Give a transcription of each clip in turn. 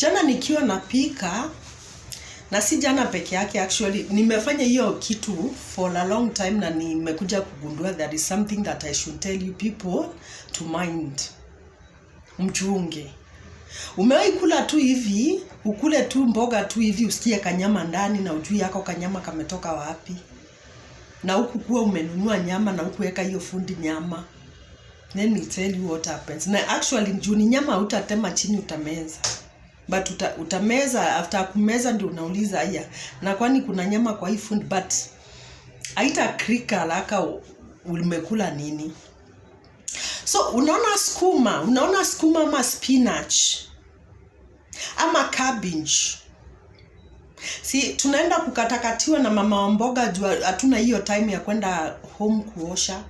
Jana nikiwa napika, na si jana peke yake, actually nimefanya hiyo kitu for a long time na nimekuja kugundua there is something that I should tell you people to mind. Mchunge. Umewahi kula tu hivi, ukule tu mboga tu hivi, usikie kanyama ndani na ujui yako kanyama kametoka wapi. Na huku kuwa umenunua nyama na hukuweka hiyo fundi nyama. Let me tell you what happens. Na actually juu ni nyama utatema chini utameza. But utameza, after kumeza ndio unauliza haya, na kwani kuna nyama kwa hii fundi, but haita krika haraka umekula nini. So unaona skuma ama spinach ama cabbage. Si tunaenda kukatakatiwa na mama wa mboga juu hatuna hiyo time ya kwenda home kuosha.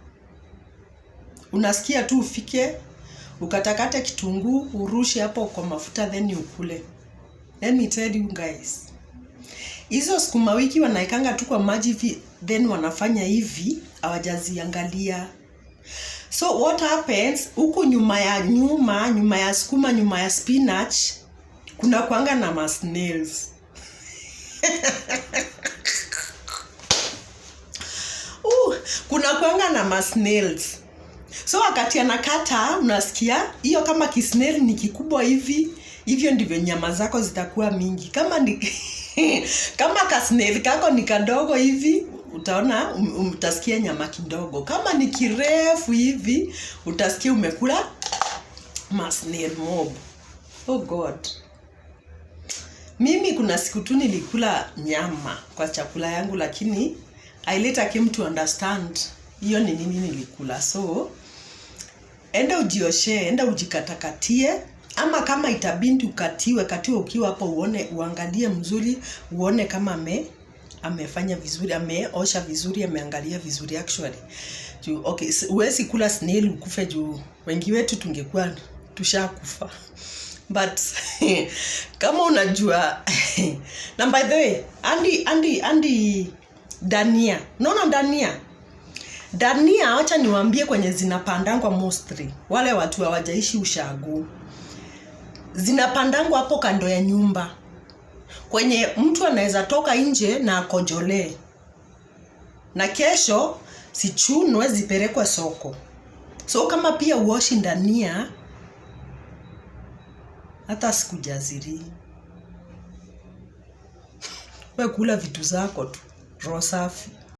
Unasikia tu ufike, ukatakate kitunguu, urushe hapo kwa mafuta then ukule. Let me tell you guys. Hizo sukuma wiki wanaikanga tu kwa maji then wanafanya hivi, hawajaziangalia. So what happens, huku nyuma ya sukuma, nyuma ya spinach, kuna kuanga na snails. Kuna kuanga na snails. So wakati anakata, unasikia hiyo kama kisnail ni kikubwa hivi, hivyo ndivyo nyama zako zitakuwa mingi. Kama kasnail kako ni kadogo hivi, utaona utasikia nyama kidogo. Kama ni kirefu hivi, utasikia umekula snail mob. Oh God. Mimi kuna siku tu nilikula nyama kwa chakula yangu, lakini I later came to understand hiyo ni nini nilikula. So enda ujioshe, enda ujikatakatie, ama kama itabindi katiwe ukiwa hapo, uangalie mzuri, uone kama amefanya vizuri, ameosha vizuri, ameangalia vizuri actually. Okay, huwezi kula snail ukufe juu wengi wetu tungekuwa tushakufa. But kama unajua na by the way, Andy dania. Unaona dania, acha niwaambie kwenye zinapandangwa mostly. Wale watu hawajaishi ushago. Zinapandangwa hapo kando ya nyumba. Kwenye mtu anaweza toka nje na akojolee. Na kesho sichunwe zipelekwe soko. So kama pia uoshi dania, hata sikujaziri. Wewe kula vitu zako tu, roho safi.